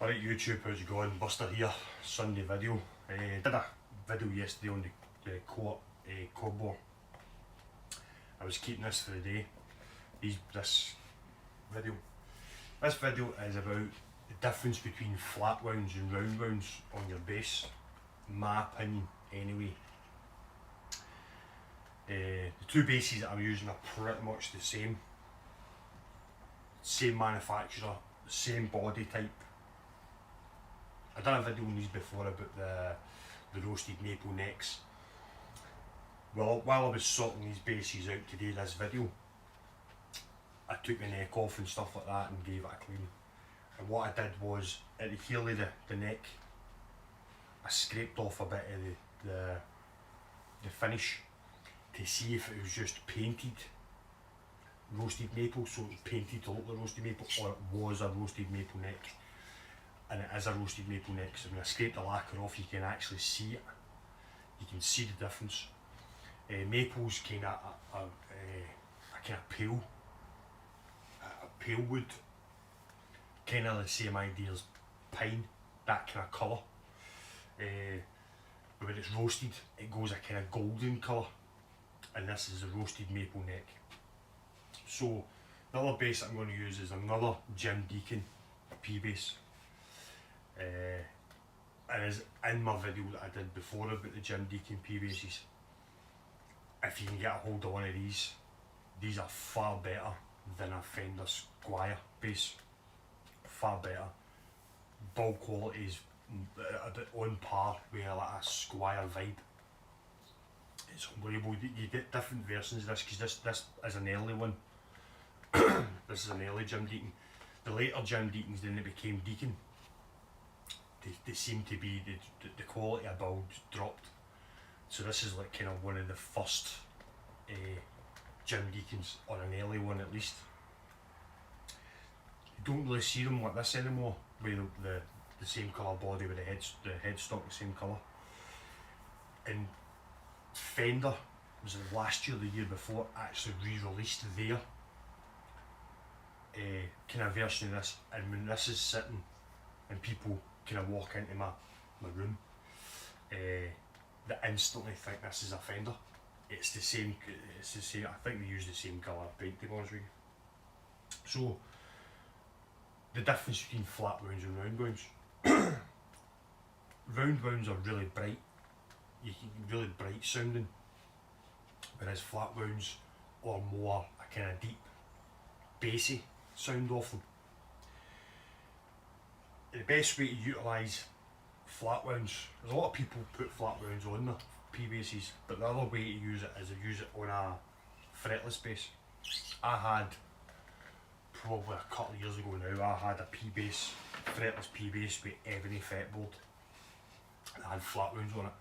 Alright YouTube, how's it going? Buster here, Sunday video. Did a video yesterday on the co-op cobble. I was keeping this for the day. This video is about the difference between flat wounds and round wounds on your bass. My opinion anyway. The two basses that I'm using are pretty much the same. Same manufacturer, same body type. I done a video on these before about the roasted maple necks. Well, while I was sorting these basses out to do this video, I took the neck off and stuff like that and gave it a clean. And what I did was, at the heel of the neck, I scraped off a bit of the finish to see if it was just painted roasted maple, so it was painted to look like roasted maple, or it was a roasted maple neck. And it is a roasted maple neck, so when I scrape the lacquer off you can actually see it. You can see the difference. Maple's kind of a kind of pale wood, kind of the same idea as pine, that kind of colour. But when it's roasted it goes a kind of golden colour, and this is a roasted maple neck. So the other bass I'm going to use is another Jim Deacon P bass. And as in my video that I did before about the Jim Deacon P basses, if you can get a hold of one of these are far better than a Fender Squier bass. Far better. Build quality is a bit on par with like a Squier vibe. It's unbelievable. You get different versions of this, because this is an early one. This is an early Jim Deacon. The later Jim Deacons, then it became Deacon. They seem to be, the quality of build dropped. So this is like kind of one of the first Jim Deacons, or an early one at least. You don't really see them like this anymore, with the same colour body, with the headstock the same colour. And Fender, was it last year or the year before, actually re-released their kind of version of this. And when this is sitting and people kind of walk into my room, they instantly think this is a Fender. It's the same. I think they use the same colour paint, to be honest with you. So the difference between flat wounds and round wounds. Round wounds are really bright. You can really bright sounding, whereas flat wounds are more a kind of deep, bassy sound off them. The best way to utilise flat wounds, there's a lot of people put flat wounds on their P basses, but the other way to use it is to use it on a fretless bass. I had, probably a couple of years ago now, I had a P bass, fretless P bass with ebony fretboard. It had flat wounds on it,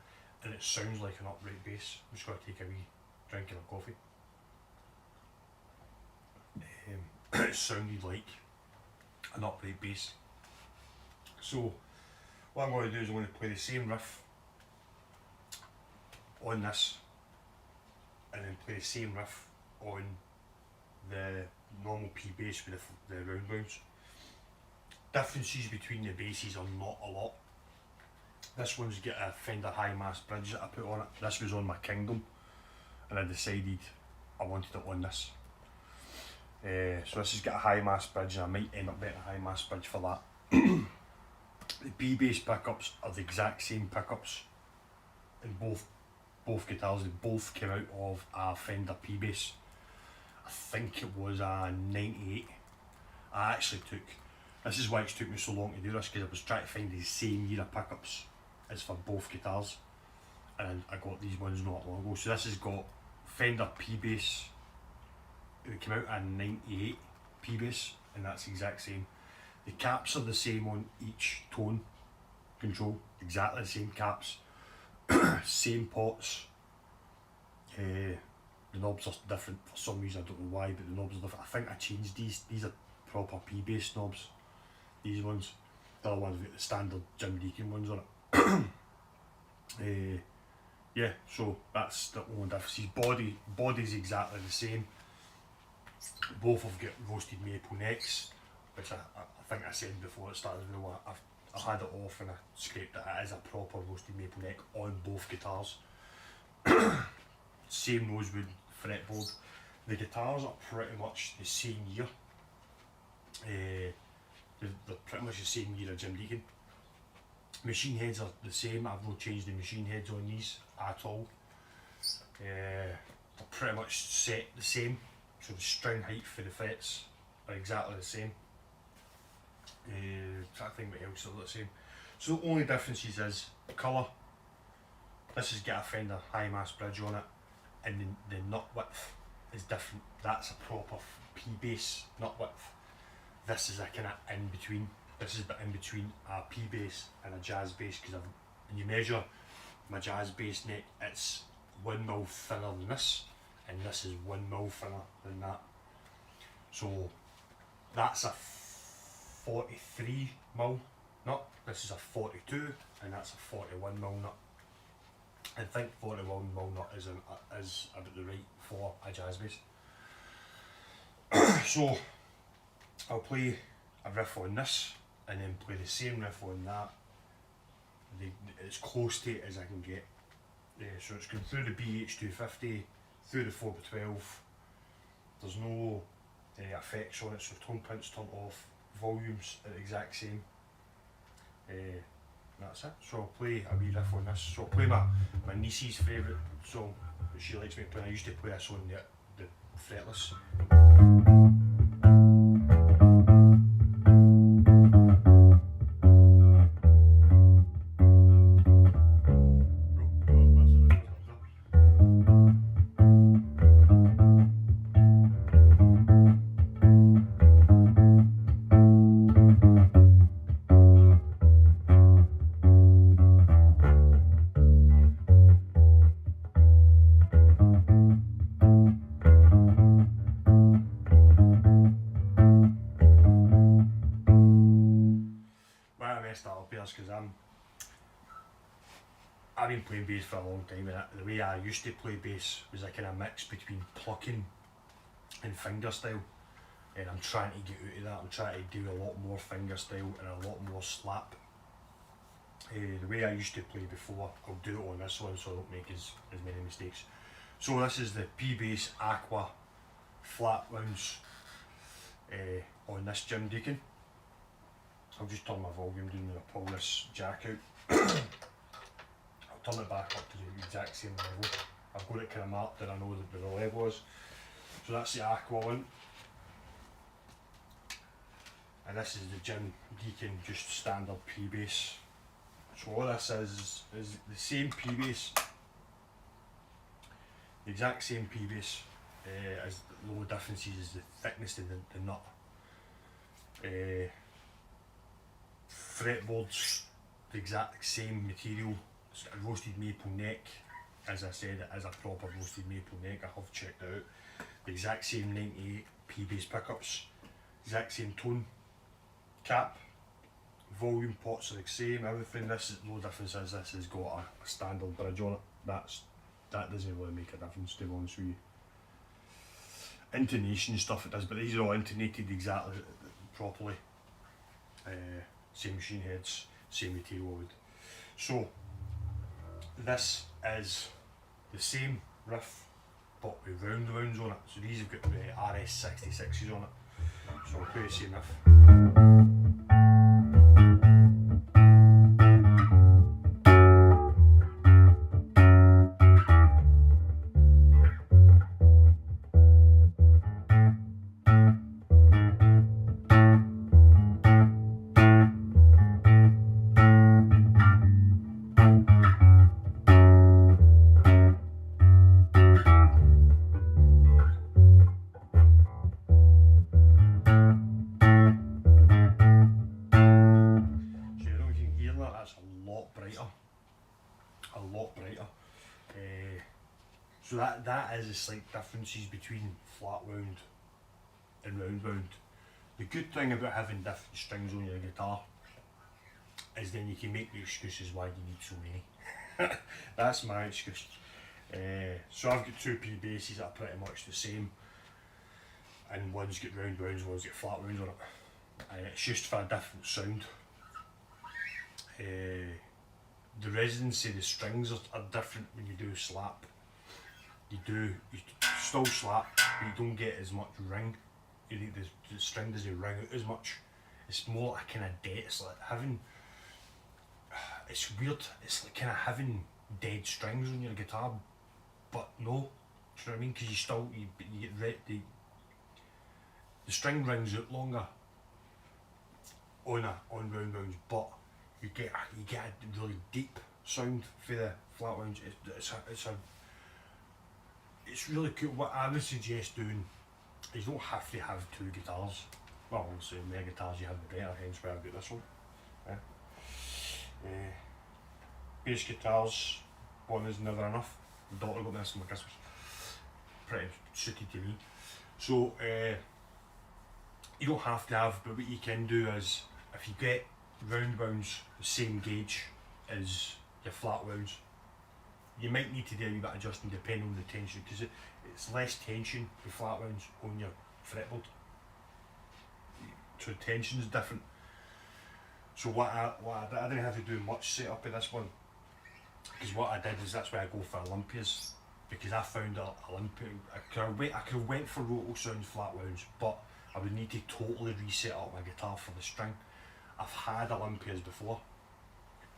and it sounds like an upright bass. I'm just going to take a wee drink of coffee. It sounded like an upright bass. So what I'm going to do is I'm going to play the same riff on this, and then play the same riff on the normal P bass with the round wounds. Differences between the basses are not a lot. This one's got a Fender high mass bridge that I put on it. This was on my Kingdom, and I decided I wanted it on this. So this has got a high mass bridge, and I might end up getting a high mass bridge for that. The P bass pickups are the exact same pickups in both guitars. They both came out of a Fender P bass. I think it was a 98. I actually took, this is why it took me so long to do this, because I was trying to find the same year of pickups as for both guitars, and I got these ones not long ago. So this has got Fender P bass. It came out a 98 P bass, and that's the exact same. The caps are the same on each tone control, exactly the same caps, same pots. The knobs are different for some reason, I don't know why, but the knobs are different. I think I changed these are proper P bass knobs, these ones. The other ones with the standard Jim Deacon ones on it. Yeah, so that's the only difference. Body's exactly the same. Both have got roasted maple necks. which I think I said before it started the video. I've had it off and I scraped it. It is a proper roasted maple neck on both guitars. Same rosewood fretboard. The guitars are pretty much the same year. They're pretty much the same year as Jim Deacon. Machine heads are the same. I've not changed the machine heads on these at all. They're pretty much set the same. So the string height for the frets are exactly the same. Trying to think what else are the same. So the only differences is colour. This has got a Fender high mass bridge on it, and the nut width is different. That's a proper P-bass nut width. This is a kind of in between. This is in between a P-bass and a jazz bass, because when you measure my jazz bass neck, it's 1mm thinner than this, and this is 1mm thinner than that. So that's a 43mm nut, this is a 42, and that's a 41mm nut. I think 41mm nut is about the right for a jazz bass. So I'll play a riff on this and then play the same riff on that, as close to it as I can get. So it's going through the BH250, through the 4x12, there's no effects on it, so tone prints turned off, volumes are the exact same. That's it. So I'll play a wee riff on this. So I'll play my niece's favourite song that she likes me playing. I used to play this on the fretless. Because I've been playing bass for a long time, and the way I used to play bass was a kind of mix between plucking and fingerstyle, and I'm trying to get out of that. I'm trying to do a lot more fingerstyle and a lot more slap. The way I used to play before, I'll do it on this one so I don't make as many mistakes. So this is the P-Bass Aqua Flatwounds on this Jim Deacon. I'll just turn my volume down and I'll pull this jack out. I'll turn it back up to the exact same level. I've got it kind of marked that I know that the level is. So that's the Aqua one. And this is the Jim Deacon just standard P-Bass. So all this is the same P-Bass. The exact same P-Bass. As the only difference is the thickness of the nut. Fretboards, the exact same material. It's got a roasted maple neck. As I said, it is a proper roasted maple neck. I have checked it out. The exact same 98 P-Bass pickups. Exact same tone cap. Volume pots are the same. Everything. This is no difference. Is this has got a standard bridge on it. That doesn't really make a difference, to be honest with you. Intonation stuff it does, but these are all intonated exactly properly. Same machine heads, same material wood. So this is the same riff but with roundwounds on it. So these have got the RS66s on it. So I'll play the same riff. So that is the slight differences between flatwound and roundwound. The good thing about having different strings on your guitar is then you can make the excuses why you need so many. That's my excuse. So I've got two P-basses that are pretty much the same, and one's got roundwounds, one's got flatwounds on it. It's just for a different sound. The resonancy of the strings are different when you do slap. You still slap, but you don't get as much ring. The string doesn't ring out as much. It's more like a kind of dead. It's like having. It's weird. It's like kind of having dead strings on your guitar, but no. Do you know what I mean? Because you get the string rings out longer on Roundwounds, but you get a really deep sound for the Flatwounds. It's really cool. What I would suggest doing is you don't have to have two guitars. Well, obviously, the more guitars you have, the better. Hence why I've got this one. Bass guitars, one is never enough. My daughter got this for my Christmas. Pretty suited to me. So you don't have to have, but what you can do is, if you get Roundwounds the same gauge as your Flatwounds, you might need to do a wee bit of adjusting depending on the tension, because it's less tension with Flatwounds on your fretboard. So the tension is different. So what I didn't have to do much setup of this one, because what I did is that's why I go for Olympias, because I found Olympia. I could have went for Roto Sounds Flatwounds, but I would need to totally reset up my guitar for the string. I've had Olympias before,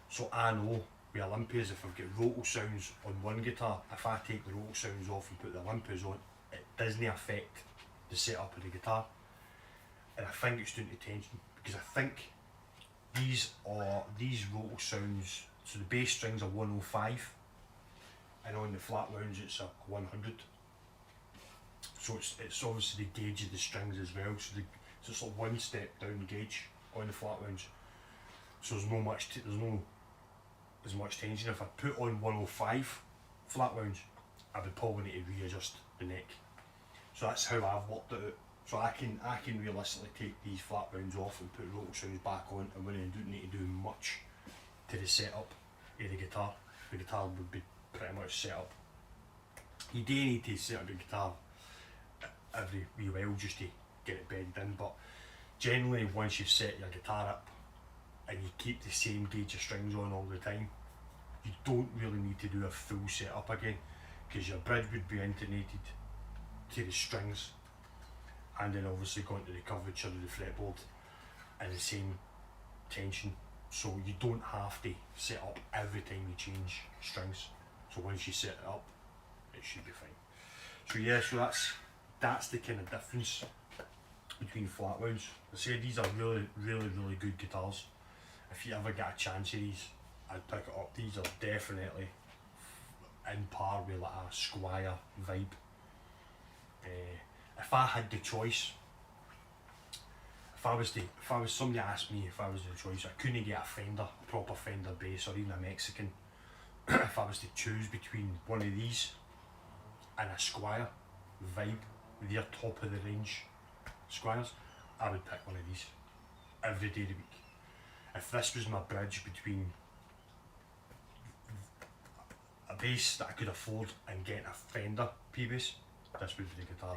so I know with Olympias, if I've got Roto Sounds on one guitar, if I take the Roto Sounds off and put the Olympias on, it doesn't affect the setup of the guitar. And I think it's due to tension, because I think these Roto Sounds, so the bass strings are 105, and on the Flatwounds it's a 100. So it's obviously the gauge of the strings as well. So it's like one step down gauge on the Flatwounds. So there's no as much tension. If I put on 105 Flatwounds, I would probably need to readjust the neck. So that's how I've worked it out. So I can realistically take these Flatwounds off and put Roto Sounds back on, and when I don't need to do much to the setup of the guitar would be pretty much set up. You do need to set up the guitar every wee while just to get it bedded in, but generally once you've set your guitar up and you keep the same gauge of strings on all the time, you don't really need to do a full setup again, because your bridge would be intonated to the strings, and then obviously going to the curvature of the fretboard and the same tension. So you don't have to set up every time you change strings. So once you set it up, it should be fine. So yeah, so that's the kind of difference between Flatwounds. I say these are really good guitars. If you ever get a chance of these, I'd pick it up. These are definitely in par with like a Squire vibe. If I had the choice, if somebody asked me if I was the choice, I couldn't get a proper Fender bass or even a Mexican. If I was to choose between one of these and a Squire vibe, their top of the range Squires, I would pick one of these every day of the week. If this was my bridge between a bass that I could afford and getting a Fender P-bass, this would be the guitar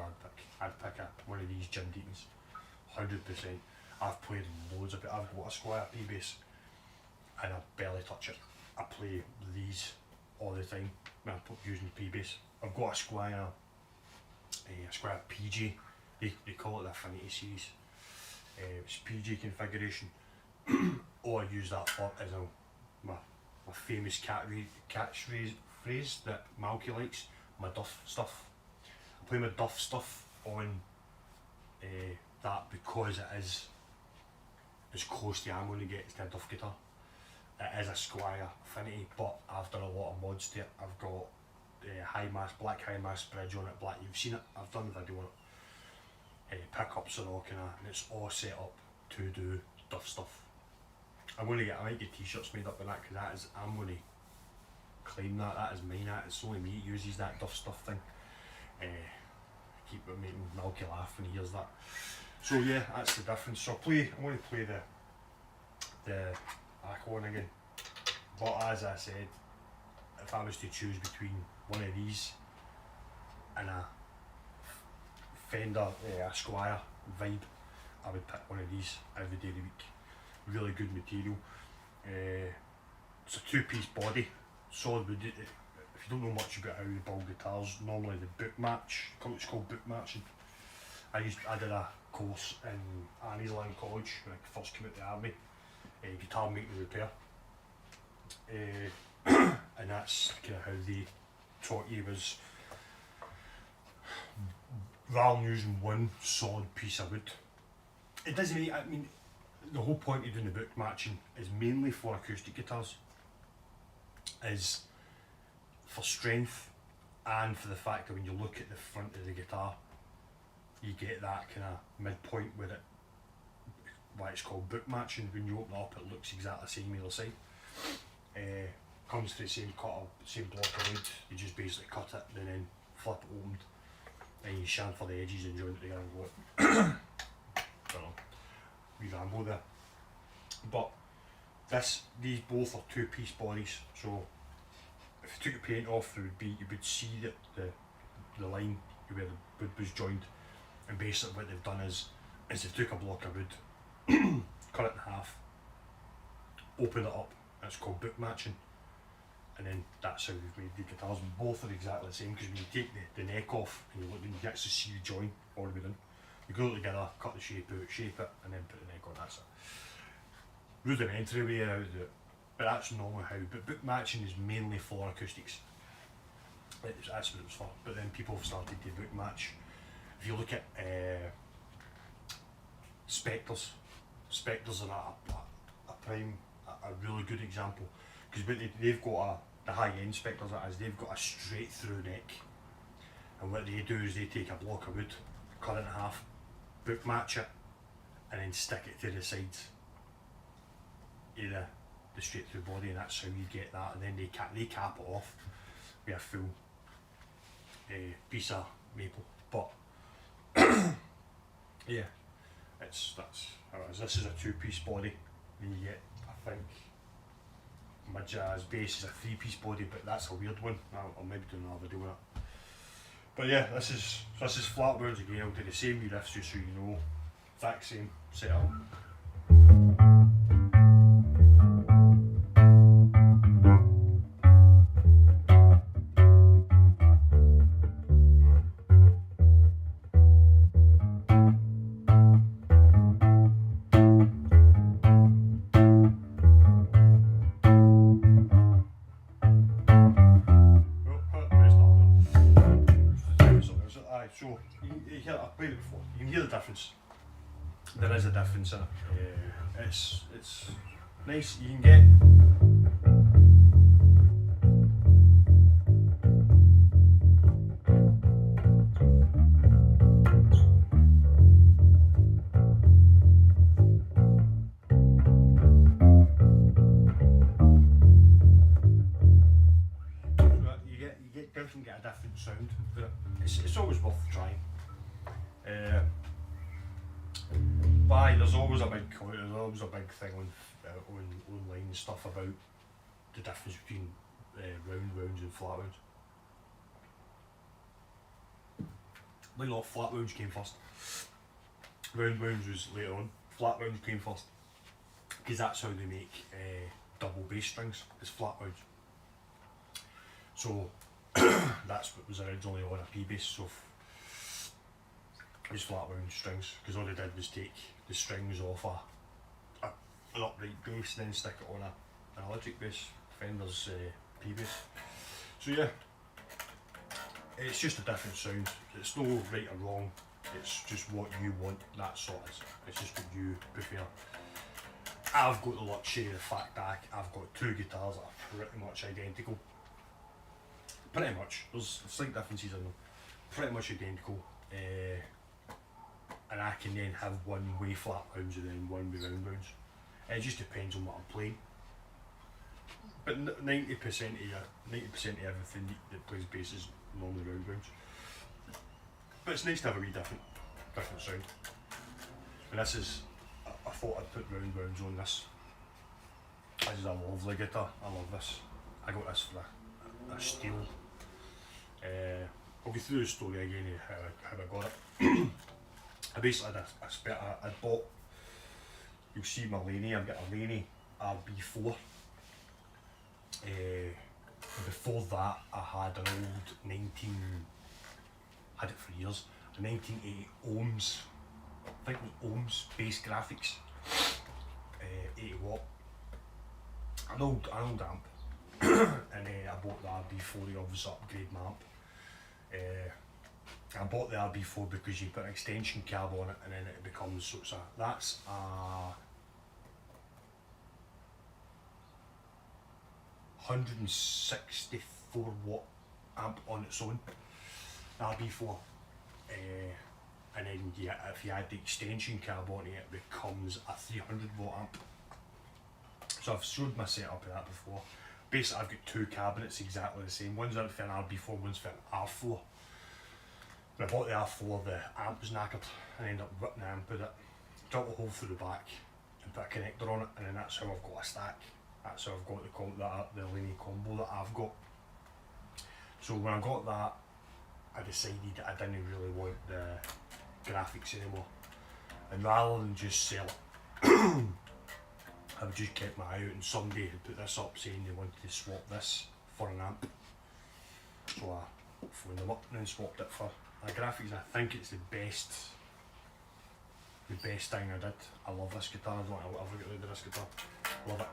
I'd pick one of these Jim Deatons, 100%. I've played loads of it. I've got a Squire P-bass and I barely touch it. I play these all the time when I'm using P-bass. I've got a Squire PJ, they call it the Affinity series. It's PJ configuration. Or I use that for as my famous catchphrase that Malky likes, my Duff stuff. I play my Duff stuff on that because it is as close to I'm going to get to a Duff guitar. It is a Squire Affinity, but I've done a lot of mods to it. I've got black high mass bridge on it, black. You've seen it. I've done a video on it. Pickups and all kinda, and it's all set up to do Duff stuff. I might get t-shirts made up with that, because I'm going to claim that is mine. It's only me that uses that Duff stuff thing. Keep making Malky laugh when he hears that. So yeah, that's the difference. So I'm going to play the Aqua again. But as I said, if I was to choose between one of these and a Fender, a Squire vibe, I would pick one of these every day of the week. Really good material. It's a 2-piece body, solid wood. If you don't know much about how you build guitars, normally the book match, it's called book matching. I did a course in Annie's College when I first came out of the army, guitar making and repair. And that's kind of how they taught you, was rather than using one solid piece of wood. It doesn't mean, I mean, the whole point of doing the book matching is mainly for acoustic guitars, is for strength and for the fact that when you look at the front of the guitar, you get that kind of midpoint where it, why it's called book matching. When you open it up, it looks exactly the same either side. Comes to the same same block of wood. You just basically cut it and then flip it open, and you chamfer the edges and join it together and go. Don't know, we ramble there. But these both are 2-piece bodies. So if you took the paint off, you would see that the line where the wood was joined. And basically what they've done is they took a block of wood, cut it in half, open it up, and it's called book matching. And then that's how we've made the guitars. Both are exactly the same, because when you take the neck off and you look, you can actually see the join all the way in. You glue it together, cut the shape out, shape it, and then put the neck on. That's it. Rudimentary way how to do it, but that's normally how. But book matching is mainly for acoustics. That's what it was for. But then people have started to book match. If you look at Spectres are a really good example, because they've got the high-end Spectres, they've got a straight through neck, and what they do is they take a block of wood, cut it in half, book match it, and then stick it to the sides of the straight through body, and that's how you get that. And then they cap it off with a full piece of maple. But yeah, that's how it is. This is a 2-piece body, and you get, I think, my jazz bass is a 3-piece body, but that's a weird one. I'll maybe do another video with it. But yeah, this is Flatwounds again. I'll do the same wee riffs just so you know, exact same setup. So you hear, I've played it before. You can hear the difference. There is a difference in it. It's nice. You can get. You get a different sound, but it's always worth trying. But there's always a big thing on online and stuff about the difference between roundwounds and flatwounds. Like a lot of flatwounds came first. Roundwounds was later on. Flatwounds came first, because that's how they make double bass strings, is flatwounds. So that's what was originally on a P bass, so it was flatwound strings, because all they did was take the strings off an upright bass and then stick it on an electric bass, Fender's P bass. So yeah, it's just a different sound. It's no right or wrong, it's just what you want, that's all it is. It's just what you prefer. I've got the luxury of the fact that I've got 2 guitars that are pretty much identical. Pretty much, there's slight differences in them, pretty much identical, and I can then have one with flatwounds and then one with roundwounds. It just depends on what I'm playing. But 90% of everything that plays bass is normally roundwounds. But it's nice to have a wee different sound. And this is, I thought I'd put roundwounds on this. This is a lovely guitar, I love this. I got this for a steal. I'll go through the story again of how I got it. I basically had a spare, I bought, you'll see my Laney, I've got a Laney RB4. Before that I had an old had it for years, a 1980 Ohms, I think it was Ohms Bass Graphics, 80 watt, an old amp. And I bought the RB4 to obviously upgrade my amp. I bought the RB4 because you put an extension cab on it and then it becomes, so it's that's a 164 watt amp on its own, the RB4. And then if you add the extension cab on it, it becomes a 300 watt amp. So I've showed my setup of that before. Basically I've got two cabinets exactly the same, one's out for an RB4, one's for an R4. When I bought the R4, the amp was knackered and I ended up ripping the amp with it, drilled a hole through the back and put a connector on it, and then that's how I've got a stack. That's how I've got the Laney combo that I've got. So when I got that, I decided I didn't really want the graphics anymore, and rather than just sell it, I've just kept my eye out, and somebody had put this up saying they wanted to swap this for an amp. So I phoned them up and then swapped it for the graphics. I think it's the best thing I did. I love this guitar, I don't want to ever get rid of this guitar. Love it.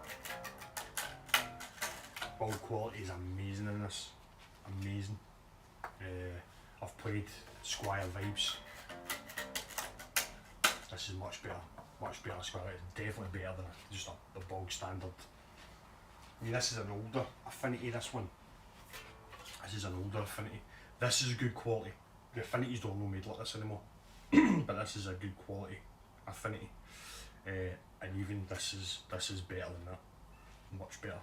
Build quality is amazing in this, amazing. I've played Squire Vibes. This is much better Squire. It's definitely better than just the bog standard. I mean, this is an older Affinity, this one. This is an older Affinity. This is good quality. The Affinities don't know made like this anymore. But this is a good quality Affinity. And even this is better than that. Much better.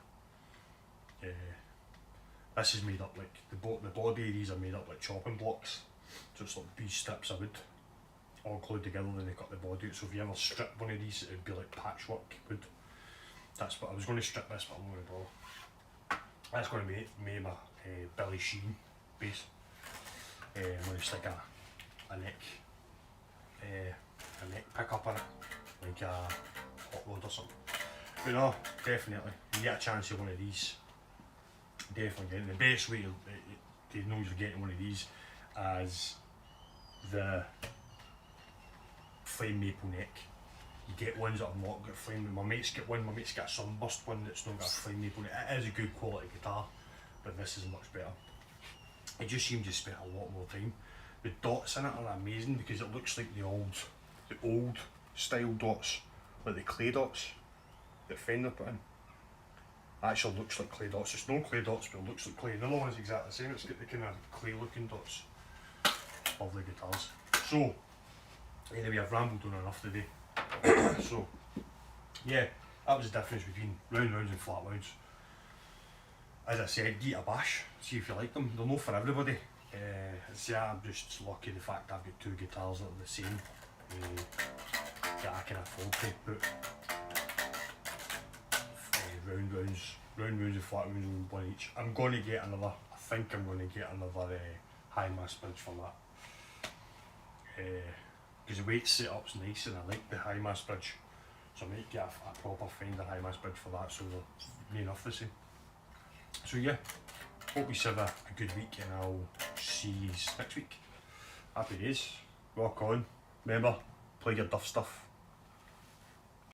This is made up like, the body of these are made up like chopping blocks. So it's like these strips of wood all glued together, then they cut the body out. So if you ever strip one of these, it would be like patchwork wood. That's what I was going to strip this, but I'm going to bother. That's going to be my Billy Sheen bass. I'm going to stick a neck pickup in it, like a hot rod or something. But no, definitely, you get a chance of one of these, definitely get it. The best way to know you're getting one of these is the flame maple neck. You get ones that have not got flame. My mate's got one, my mate's got a sunburst one that's not got a flame maple neck. It is a good quality guitar, but this is much better. It just seems to spend a lot more time. The dots in it are amazing because it looks like the old style dots, like the clay dots that Fender put in. It actually looks like clay dots. It's no clay dots, but it looks like clay. The other one's exactly the same. It's got the kind of clay looking dots. Lovely guitars. So, anyway, I've rambled on enough today. So, yeah, that was the difference between Roundwounds and Flatwounds. As I said, give it a bash, see if you like them. They're not for everybody. I'm just lucky the fact I've got two guitars that are the same, that I can afford to put Roundwounds and Flatwounds on one each. I'm going to get another, I think I'm going to get another high mass bridge for that. Because the weight setup's nice and I like the high mass bridge. So I might get a proper Fender high mass bridge for that, so they're near enough the same. So yeah, hope you have a good week and I'll see you next week. Happy days, rock on. Remember, play your duff stuff.